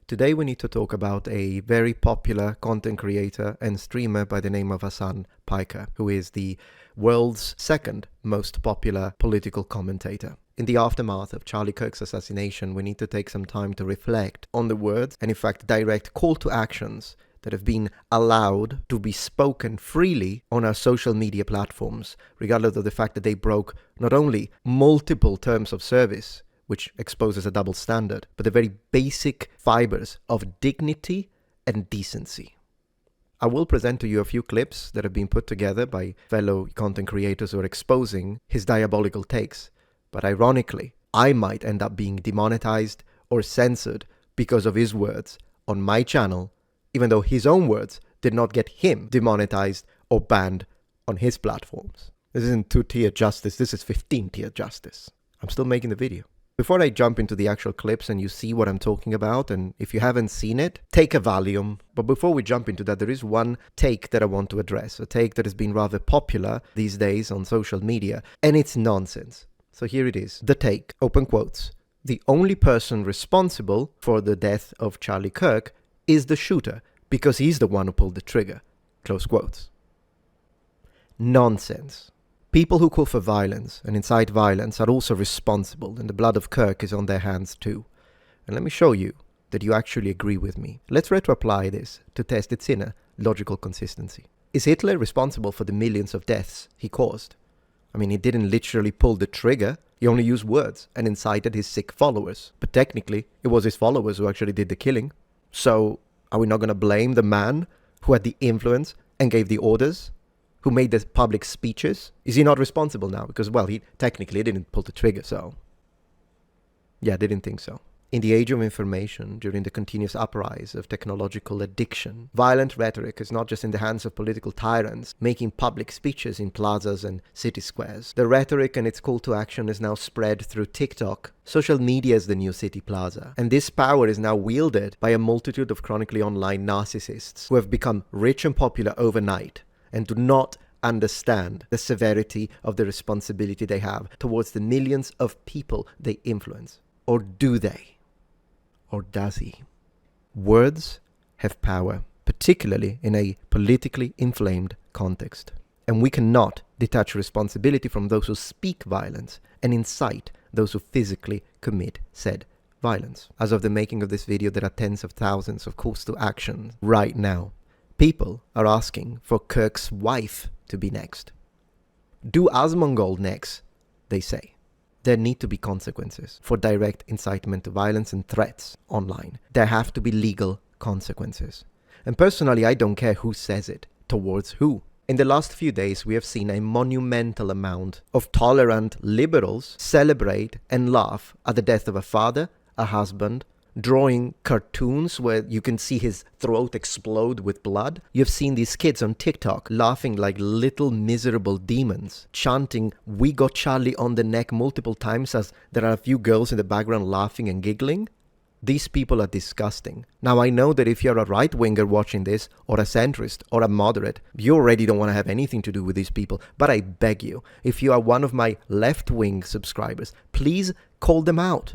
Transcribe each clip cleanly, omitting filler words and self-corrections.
Today we need to talk about a very popular content creator and streamer by the name of Hasan Piker, who is the world's second most popular political commentator. In the aftermath of Charlie Kirk's assassination, we need to take some time to reflect on the words and in fact direct call to actions that have been allowed to be spoken freely on our social media platforms, regardless of the fact that they broke not only multiple terms of service, which exposes a double standard, but the very basic fibers of dignity and decency. I will present to you a few clips that have been put together by fellow content creators who are exposing his diabolical takes, but ironically, I might end up being demonetized or censored because of his words on my channel, even though his own words did not get him demonetized or banned on his platforms. This isn't 2-tier justice, this is 15-tier justice. I'm still making the video. Before I jump into the actual clips and you see what I'm talking about, and if you haven't seen it, take a Valium. But before we jump into that, there is one take that I want to address, a take that has been rather popular these days on social media, and it's nonsense. So here it is. The take, open quotes. The only person responsible for the death of Charlie Kirk is the shooter, because he's the one who pulled the trigger. Close quotes. Nonsense. People who call for violence and incite violence are also responsible, and the blood of Kirk is on their hands too. And let me show you that you actually agree with me. Let's retro-apply this to test its inner logical consistency. Is Hitler responsible for the millions of deaths he caused? I mean, he didn't literally pull the trigger, he only used words and incited his sick followers. But technically, it was his followers who actually did the killing. So, are we not going to blame the man who had the influence and gave the orders? Who made the public speeches? Is he not responsible now? Because, well, he technically didn't pull the trigger, so... Yeah, I didn't think so. In the age of information, during the continuous uprise of technological addiction, violent rhetoric is not just in the hands of political tyrants making public speeches in plazas and city squares. The rhetoric and its call to action is now spread through TikTok. Social media is the new city plaza. And this power is now wielded by a multitude of chronically online narcissists who have become rich and popular overnight and do not understand the severity of the responsibility they have towards the millions of people they influence. Or do they? Or does he? Words have power, particularly in a politically inflamed context. And we cannot detach responsibility from those who speak violence and incite those who physically commit said violence. As of the making of this video, there are tens of thousands of calls to action right now. People are asking for Kirk's wife to be next. Do as Mongol next, they say. There need to be consequences for direct incitement to violence and threats online. There have to be legal consequences. And personally, I don't care who says it, towards who. In the last few days, we have seen a monumental amount of tolerant liberals celebrate and laugh at the death of a father, a husband, drawing cartoons where you can see his throat explode with blood. You've seen these kids on TikTok laughing like little miserable demons, chanting "We got Charlie on the neck" multiple times as there are a few girls in the background laughing and giggling. These people are disgusting. Now I know that if you're a right-winger watching this, or a centrist, or a moderate, you already don't want to have anything to do with these people. But I beg you, if you are one of my left-wing subscribers, please call them out.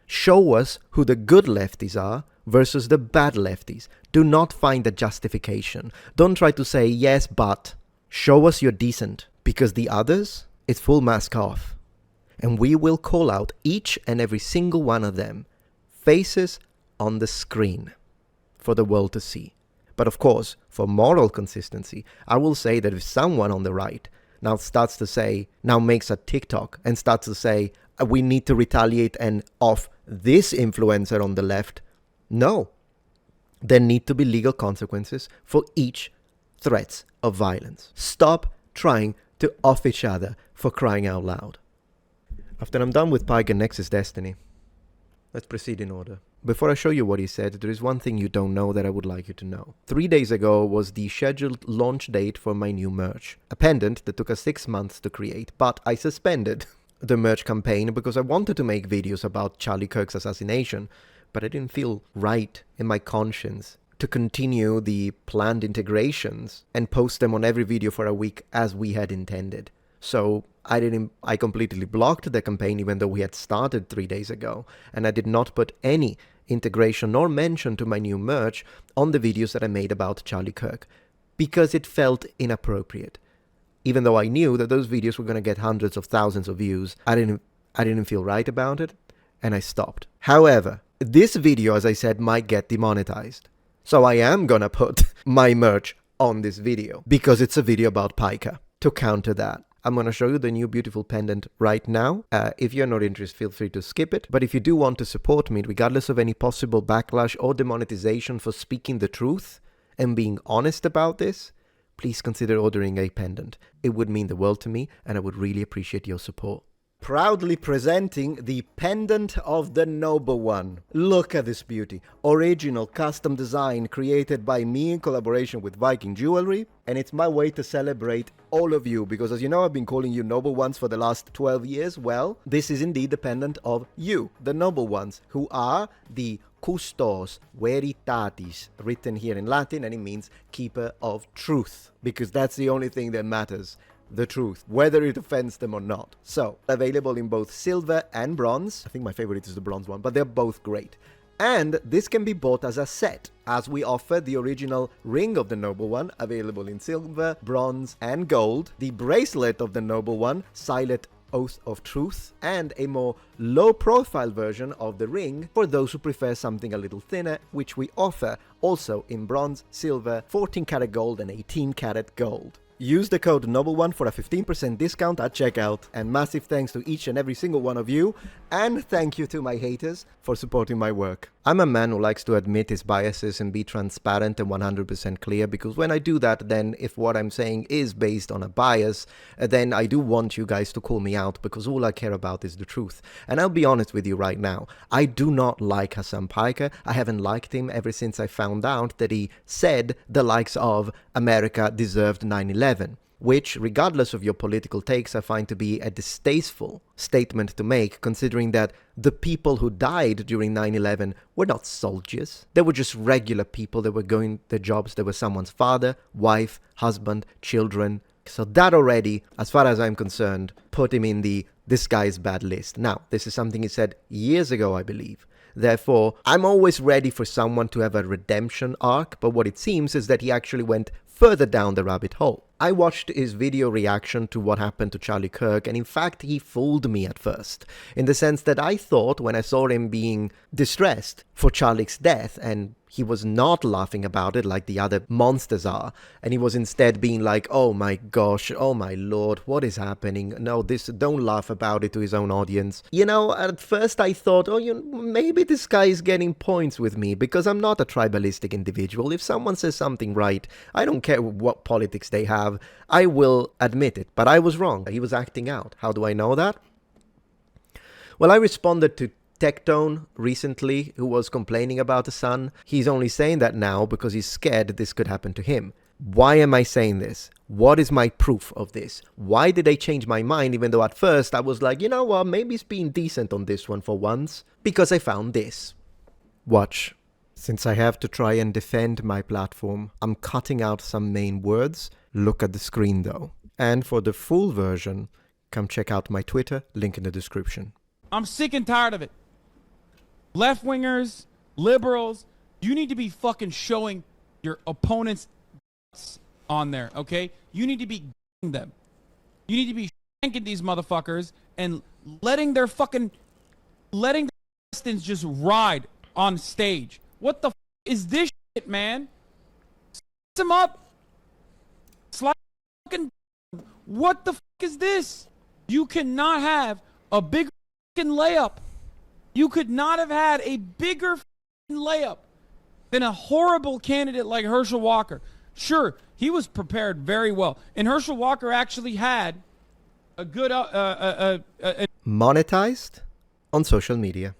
Show us who the good lefties are versus the bad lefties. Do not find a justification. Don't try to say, yes, but. Show us you're decent. Because the others, it's full mask off. And we will call out each and every single one of them. Faces on the screen. For the world to see. But of course, for moral consistency, I will say that if someone on the right now starts to say, now makes a TikTok and starts to say, we need to retaliate and off this influencer on the left. No. There need to be legal consequences for each threats of violence. Stop trying to off each other for crying out loud. After I'm done with Piker, next is Destiny. Let's proceed in order. Before I show you what he said, there is one thing you don't know that I would like you to know. 3 days ago was the scheduled launch date for my new merch. A pendant that took us 6 months to create, but I suspended the merch campaign because I wanted to make videos about Charlie Kirk's assassination, but I didn't feel right in my conscience to continue the planned integrations and post them on every video for a week as we had intended. So I completely blocked the campaign even though we had started 3 days ago, and I did not put any integration nor mention to my new merch on the videos that I made about Charlie Kirk, because it felt inappropriate. Even though I knew that those videos were going to get hundreds of thousands of views, I didn't feel right about it, and I stopped. However, this video, as I said, might get demonetized. So I am gonna put my merch on this video, because it's a video about Piker. To counter that, I'm gonna show you the new beautiful pendant right now. If you're not interested, feel free to skip it. But if you do want to support me, regardless of any possible backlash or demonetization for speaking the truth and being honest about this, please consider ordering a pendant. It would mean the world to me, and I would really appreciate your support. Proudly presenting the Pendant of the Noble One. Look at this beauty. Original custom design created by me in collaboration with Viking Jewelry. And it's my way to celebrate all of you, because as you know, I've been calling you Noble Ones for the last 12 years. Well, this is indeed the pendant of you, the Noble Ones, who are the Custos Veritatis, written here in Latin, and it means keeper of truth, because that's the only thing that matters. The truth, whether it offends them or not. So, available in both silver and bronze. I think my favorite is the bronze one, but they're both great. And this can be bought as a set, as we offer the original Ring of the Noble One, available in silver, bronze, and gold, the Bracelet of the Noble One, Silent Oath of Truth, and a more low-profile version of the ring for those who prefer something a little thinner, which we offer also in bronze, silver, 14-karat gold, and 18-karat gold. Use the code NOBLE1 for a 15% discount at checkout, and massive thanks to each and every single one of you, and thank you to my haters for supporting my work. I'm a man who likes to admit his biases and be transparent and 100% clear, because when I do that, then if what I'm saying is based on a bias, then I do want you guys to call me out, because all I care about is the truth. And I'll be honest with you right now, I do not like Hasan Piker. I haven't liked him ever since I found out that he said the likes of America deserved 9/11. Which, regardless of your political takes, I find to be a distasteful statement to make, considering that the people who died during 9/11 were not soldiers. They were just regular people that were going their jobs. They were someone's father, wife, husband, children. So that already, as far as I'm concerned, put him in the "this guy's bad" list. Now, this is something he said years ago, I believe. Therefore, I'm always ready for someone to have a redemption arc, but what it seems is that he actually went further down the rabbit hole. I watched his video reaction to what happened to Charlie Kirk, and in fact he fooled me at first, in the sense that I thought, when I saw him being distressed for Charlie's death, and he was not laughing about it like the other monsters are, and he was instead being like, oh my gosh, oh my lord, what is happening? No, don't laugh about it, to his own audience. You know, at first I thought, maybe this guy is getting points with me, because I'm not a tribalistic individual. If someone says something right, I don't care what politics they have, I will admit it. But I was wrong. He was acting out. How do I know that? Well, I responded to Tectone recently, who was complaining about the sun. He's only saying that now because he's scared this could happen to him. Why am I saying this? What is my proof of this? Why did I change my mind, even though at first I was like, you know what, maybe it's being decent on this one for once? Because I found this. Watch. Since I have to try and defend my platform, I'm cutting out some main words. Look at the screen though. And for the full version, come check out my Twitter, link in the description. I'm sick and tired of it. Left-wingers, liberals, you need to be fucking showing your opponents on there, okay? You need to be them. You need to be shanking these motherfuckers and letting their intestines just ride on stage. What the is this shit, man? Slice them up. Slice fucking. What the is this? You cannot have a bigger layup. You could not have had a bigger layup than a horrible candidate like Herschel Walker. Sure, he was prepared very well, and Herschel Walker actually had a good monetized on social media.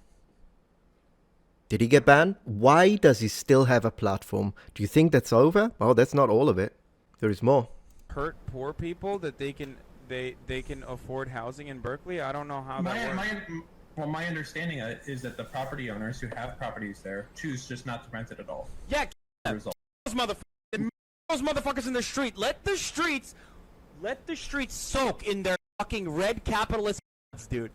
Did he get banned? Why does he still have a platform? Do you think that's over? Oh, that's not all of it. There is more. Hurt poor people that they can afford housing in Berkeley. I don't know how that works. Well, my understanding is that the property owners who have properties there choose just not to rent it at all. Yeah, those motherfuckers in the street. Let the streets soak in their fucking red capitalist dude.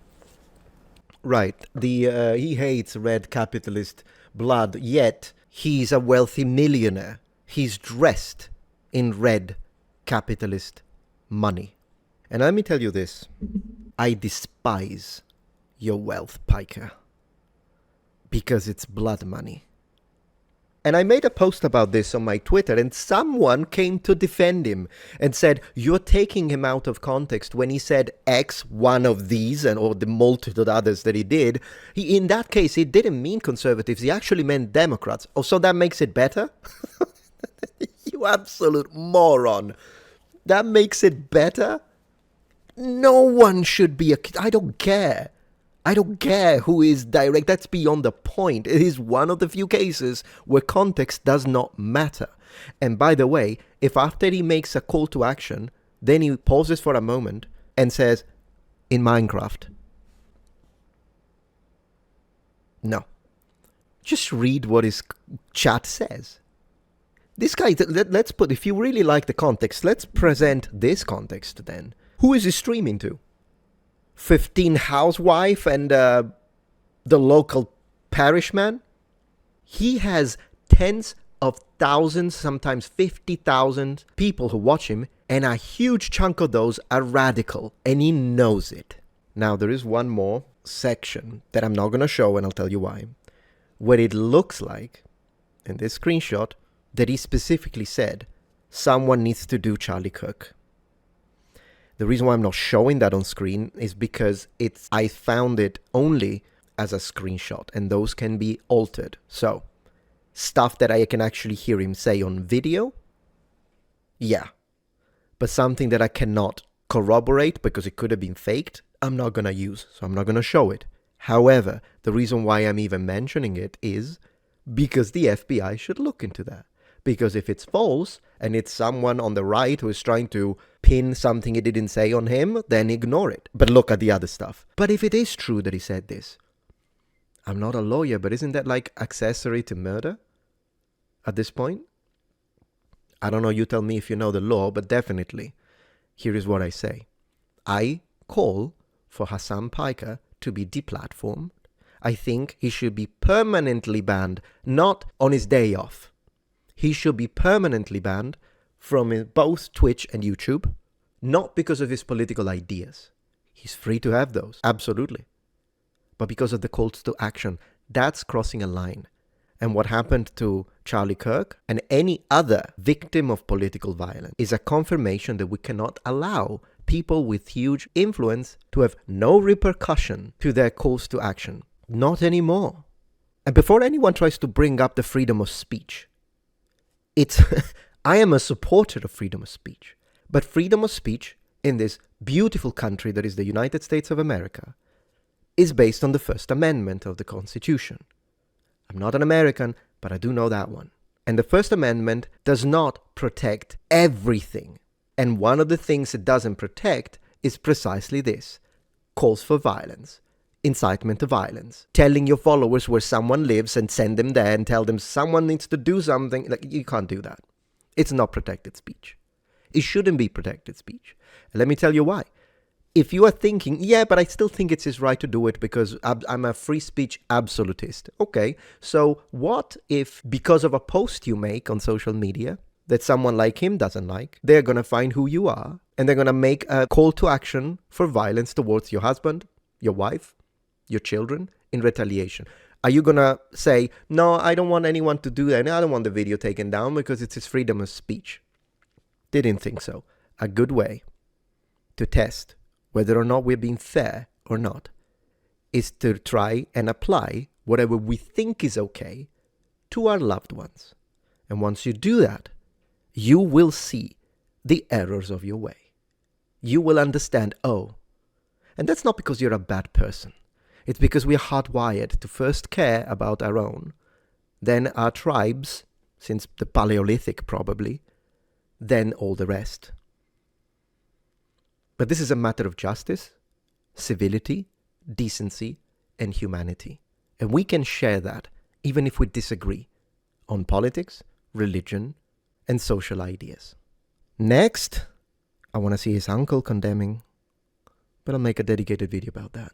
Right. He hates red capitalist blood, yet he's a wealthy millionaire. He's dressed in red capitalist money. And let me tell you this, I despise your wealth, Piker, because it's blood money. And I made a post about this on my Twitter, and someone came to defend him and said, you're taking him out of context when he said X, one of these, and or the multitude others that he did. In that case, he didn't mean conservatives. He actually meant Democrats. Oh, so that makes it better? You absolute moron. That makes it better? No one should be I don't care. I don't care who is direct. That's beyond the point. It is one of the few cases where context does not matter. And by the way, if after he makes a call to action, then he pauses for a moment and says, in Minecraft. No. Just read what his chat says. This guy, let's put, if you really like the context, let's present this context then. Who is he streaming to? 15 housewife and the local parish man? He has tens of thousands, sometimes 50,000 people who watch him, and a huge chunk of those are radical, and he knows it. Now, there is one more section that I'm not going to show, and I'll tell you why, where it looks like, in this screenshot, that he specifically said, someone needs to do Charlie Kirk. The reason why I'm not showing that on screen is because I found it only as a screenshot, and those can be altered. So, stuff that I can actually hear him say on video, yeah. But something that I cannot corroborate because it could have been faked, I'm not going to use, so I'm not going to show it. However, the reason why I'm even mentioning it is because the FBI should look into that. Because if it's false, and it's someone on the right who is trying to pin something he didn't say on him, then ignore it. But look at the other stuff. But if it is true that he said this, I'm not a lawyer, but isn't that like accessory to murder at this point? I don't know, you tell me if you know the law, but definitely, here is what I say. I call for Hasan Piker to be deplatformed. I think he should be permanently banned, not on his day off. He should be permanently banned from both Twitch and YouTube, not because of his political ideas. He's free to have those, absolutely. But because of the calls to action, that's crossing a line. And what happened to Charlie Kirk and any other victim of political violence is a confirmation that we cannot allow people with huge influence to have no repercussion to their calls to action. Not anymore. And before anyone tries to bring up the freedom of speech, I am a supporter of freedom of speech, but freedom of speech in this beautiful country that is the United States of America is based on the First Amendment of the Constitution. I'm not an American, but I do know that one. And the First Amendment does not protect everything. And one of the things it doesn't protect is precisely this: calls for violence, incitement to violence, telling your followers where someone lives and send them there and tell them someone needs to do something. Like, you can't do that. It's not protected speech. It shouldn't be protected speech. And let me tell you why. If you are thinking, yeah, but I still think it's his right to do it because I'm a free speech absolutist. Okay, so what if because of a post you make on social media that someone like him doesn't like, they're going to find who you are and they're going to make a call to action for violence towards your husband, your wife, your children in retaliation? Are you going to say, no, I don't want anyone to do that. I don't want the video taken down because it's his freedom of speech? Didn't think so. A good way to test whether or not we're being fair or not is to try and apply whatever we think is okay to our loved ones. And once you do that, you will see the errors of your way. You will understand, oh, and that's not because you're a bad person. It's because we are hardwired to first care about our own, then our tribes, since the Paleolithic probably, then all the rest. But this is a matter of justice, civility, decency, and humanity. And we can share that even if we disagree on politics, religion, and social ideas. Next, I want to see his uncle condemning, but I'll make a dedicated video about that.